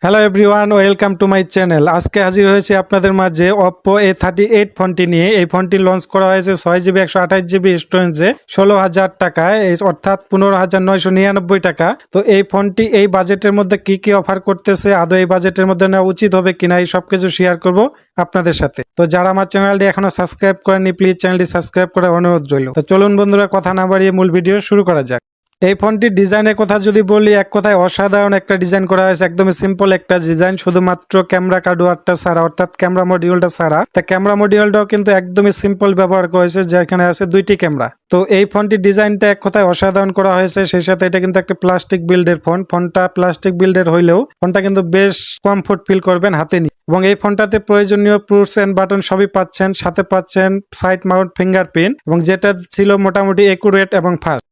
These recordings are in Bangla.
Hello everyone, welcome to my channel. আজকে হাজির হয়েছে আপনাদের মাঝে Oppo A38 ফোনটি নিয়ে। এই ফোনটি লঞ্চ করা হয়েছে 6GB 128GB স্টোরেজে 16,000 টাকায়, অর্থাৎ 15,999 টাকা। তো এই ফোনটি এই বাজেটের মধ্যে কি কি অফার করতেছে, আদৌ এই বাজেটের মধ্যে নেওয়া উচিত হবে কিনা, এই সব কিছু শেয়ার করব আপনাদের সাথে। তো যারা আমার চ্যানেলটি এখনো সাবস্ক্রাইব করেননি, প্লিজ চ্যানেলটি সাবস্ক্রাইব করার অনুরোধ রইল। তো চলুন বন্ধুরা, কথা না বাড়িয়ে মূল ভিডিও শুরু করা যাক। এই ফোনটির ডিজাইনের কথা যদি বলি, এক কথায় অসাধারণ একটা ডিজাইন করা হয়েছে। একদমই সিম্পল একটা ডিজাইন, শুধুমাত্র ক্যামেরা কার্ডওয়ারটা ছাড়া, অর্থাৎ ক্যামেরা মডিউলটা ছাড়া। তা ক্যামেরা মডিউলটাও কিন্তু একদমই সিম্পল ব্যবহার করা হয়েছে, যেখানে আছে দুইটি ক্যামেরা। তো এই ফোনটির ডিজাইনটা এক কথায় অসাধারণ করা হয়েছে। সেই সাথে এটা কিন্তু একটা প্লাস্টিক বিল্ডের ফোন। ফোনটা প্লাস্টিক বিল্ডের হইলেও ফোনটা কিন্তু বেশ কমফোর্ট ফিল করবেন হাতে নিয়ে। এবং এই ফোনটাতে প্রয়োজনীয় পুশ এন্ড বাটন সবই পাচ্ছেন, সাথে পাচ্ছেন সাইড মাউন্ট ফিঙ্গারপ্রিন্ট, এবং যেটা ছিল মোটামুটি একুরেট এবং ফাস্ট।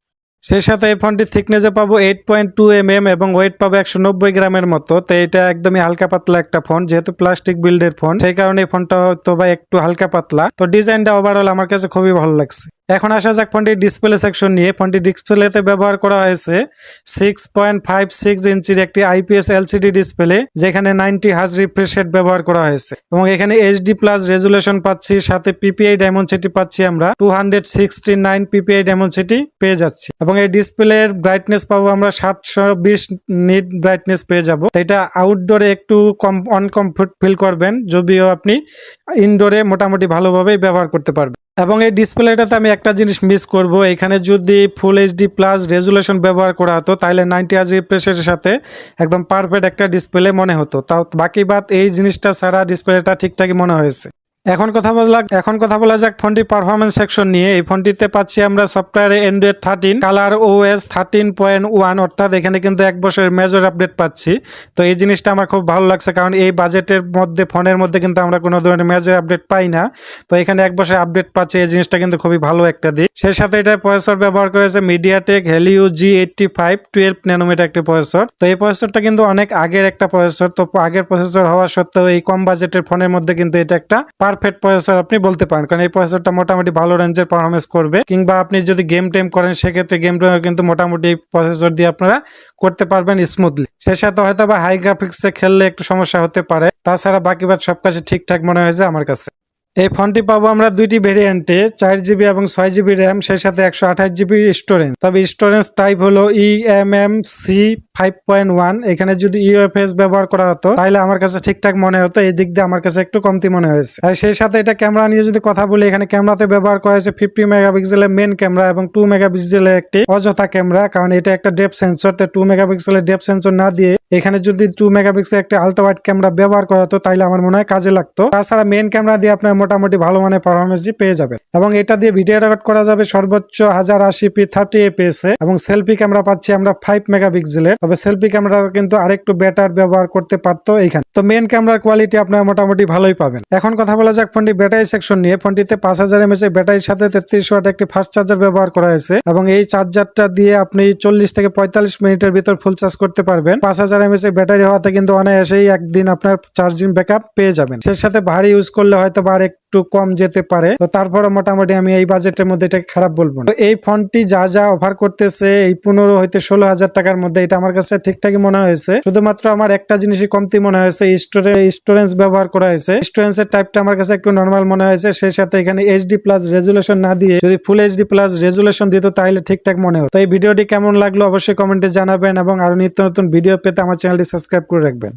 সেই সাথে এই ফোনটির থিকনেসে পাবো 8.2 mm এবং ওয়েট পাবো 190 গ্রামের মতো। তো এটা একদমই হালকা পাতলা একটা ফোন, যেহেতু প্লাস্টিক বিল্ডের ফোন, সেই কারণে এই ফোনটা হয়তো বা একটু হালকা পাতলা। তো ডিজাইনটা ওভারঅল আমার কাছে খুবই ভালো লাগছে। এখন আসা যাক ফোনটির ডিসপ্লে সেকশন নিয়ে। ফোনটি ডিসপ্লেতে ব্যবহার করা হয়েছে 6.56 ইঞ্চির একটি IPS LCD ডিসপ্লে, যেখানে 90 হার্জ রিফ্রেশ রেট ব্যবহার করা হয়েছে। এবং এখানে HD+ রেজুলেশন পাচ্ছি, সাথে PPI ডায়মন্ড পাচ্ছি আমরা 269 PPI ডায়মন্ড পেয়ে যাচ্ছি। এবং এই ডিসপ্লের ব্রাইটনেস পাবো আমরা 720 নিট ব্রাইটনেস পেয়ে যাব। এটা আউটডোরে একটু অনকমফোর্ট ফিল করবেন, যদিও আপনি ইনডোরে মোটামুটি ভালোভাবেই ব্যবহার করতে পারবেন। এবং এই ডিসপ্লেটাতে আমি একটা জিনিস মিস করব, এখানে যদি ফুল HD+ রেজুলেশন ব্যবহার করা হতো, তাহলে 90 হার্জ রিফ্রেশের সাথে একদম পারফেক্ট একটা ডিসপ্লে মনে হতো। তাও বাকি বাদ এই জিনিসটা ছাড়া ডিসপ্লেটা ঠিকঠাকই মনে হয়েছে। এখন কথা বলা যাক ফোনটির পারফরমেন্স সেকশন নিয়ে। এই ফোনটিতে পাচ্ছি আমরা সফটওয়্যারে Android 13, কালার OS 13.1, অর্থাৎ এখানে কিন্তু 1 বছরের মেজর আপডেট পাচ্ছি। তো এই জিনিসটা আমার খুব ভালো লাগছে, কারণ এই বাজেটের মধ্যে ফোনের মধ্যে কিন্তু আমরা কোনো ধরনের মেজর আপডেট পাই না। তো এখানে 1 বছরের আপডেট পাচ্ছি, এই জিনিসটা কিন্তু খুবই ভালো একটা দিক। সেই সাথে এটা প্রসেসর ব্যবহার করেছে MediaTek Helio G85 12 ন্যানোমিটার একটি প্রসেসর। তো এই প্রসেসরটা কিন্তু অনেক আগের একটা প্রসেসর। তো আগের প্রসেসর হওয়া সত্ত্বেও এই কম বাজেটের ফোনের মধ্যে কিন্তু এটা একটা পারফেক্ট প্রসেসর আপনি বলতে পারেন, কারণ এই প্রসেসরটা মোটামুটি ভালো রেঞ্জের পারফরমেন্স করবে। কিংবা আপনি যদি গেম টেম করেন, সেক্ষেত্রে গেম টেম কিন্তু মোটামুটি এই প্রসেসর দিয়ে আপনারা করতে পারবেন স্মুথলি। সেই সাথে হয়তো বা হাই গ্রাফিক্সে খেললে একটু সমস্যা হতে পারে, তাছাড়া বাকি বাদ সব কাছে ঠিকঠাক মনে হয়েছে আমার কাছে। এই ফোনটি পাবো আমরা দুইটি ভেরিয়েন্টে, 4GB এবং 6GB র্যাম, সেই সাথে 128GB স্টোরেজ। তবে স্টোরেজ টাইপ হলো eMMC 5.1। এখানে যদি UFS ব্যবহার করা হতো, তাহলে আমার কাছে ঠিকঠাক মনে হতো। এই দিক দিয়ে আমার কাছে একটু কমতি মনে হয়েছে। আর সেই সাথে এটা ক্যামেরা নিয়ে যদি কথা বলি, এখানে ক্যামেরাতে ব্যবহার করা হয়েছে 50 মেগাপিক্সেলের মেন ক্যামেরা এবং 2 মেগাপিক্সেলের একটি অযথা ক্যামেরা, কারণ এটা একটা ডেপথ সেন্সর। 2 মেগাপিক্সেলের ডেপথ সেন্সর না দিয়ে এখানে যদি 2 মেগাপিক্সেলের একটা আল্ট্রা ওয়াইড ক্যামেরা ব্যবহার করা হতো, তাহলে আমার মনে হয় কাজে লাগতো। তাছাড়া মেন ক্যামেরা দিয়ে আপনার মোটামুটি ভালো মানের পারফরমেন্স পেয়ে যাবেন। এবং এটা দিয়ে ভিডিও রেকর্ড করা যাবে সর্বোচ্চ 1080p 30 fps এ। এবং সেলফি ক্যামেরা পাচ্ছি আমরা 5 মেগাপিক্সেলের। তবে সেলফি ক্যামেরা কিন্তু আরেকটু বেটার ব্যবহার করতে পারতো এইখানে। তো মেন ক্যামেরার কোয়ালিটি আপনারা মোটামুটি ভালোই পাবেন। এখন কথা বলা যাক ফোনটি ব্যাটারি সেকশন নিয়ে। ফোনটিতে 5000 mAh ব্যাটারির সাথে 33 ওয়াট একটি ফাস্ট চার্জার ব্যবহার করা হয়েছে। এবং এই চার্জারটা দিয়ে আপনি 40 থেকে 45 মিনিটের ভিতর ফুল চার্জ করতে পারবেন। 5000 mAh ব্যাটারি হওয়াতে কিন্তু অনায়াসেই একদিন আপনার চার্জিং ব্যাকআপ পেয়ে যাবেন। সেই সাথে ভারী ইউজ করলে হয়তো বা একটু কম যেতে পারে। তো তারপরে মোটামুটি আমি এই বাজেটের মধ্যে এটাকে খারাপ বলবো না। তো এই ফোনটি যা যা অফার করতেছে, এই 15 হইতে 16,000 টাকার মধ্যে, এটা আমার কাছে ঠিকঠাকই মনে হয়েছে। শুধুমাত্র আমার একটা জিনিসই কমতি মনে হয়েছে, স্টোরেজ ব্যবহার করা হয়েছে। স্টোরেজের টাইপটা আমার কাছে একটু নর্মাল মনে হয়েছে। সেই সাথে এখানে HD+ রেজুলেশন না দিয়ে যদি ফুল HD+ রেজুলেশন দিত, তাহলে ঠিকঠাক মনে হতো। তো এই ভিডিওটি কেমন লাগলো অবশ্যই কমেন্টে জানাবেন, এবং আরো নিত্য নতুন ভিডিও পেতে আমার চ্যানেলটি সাবস্ক্রাইব করে রাখবেন।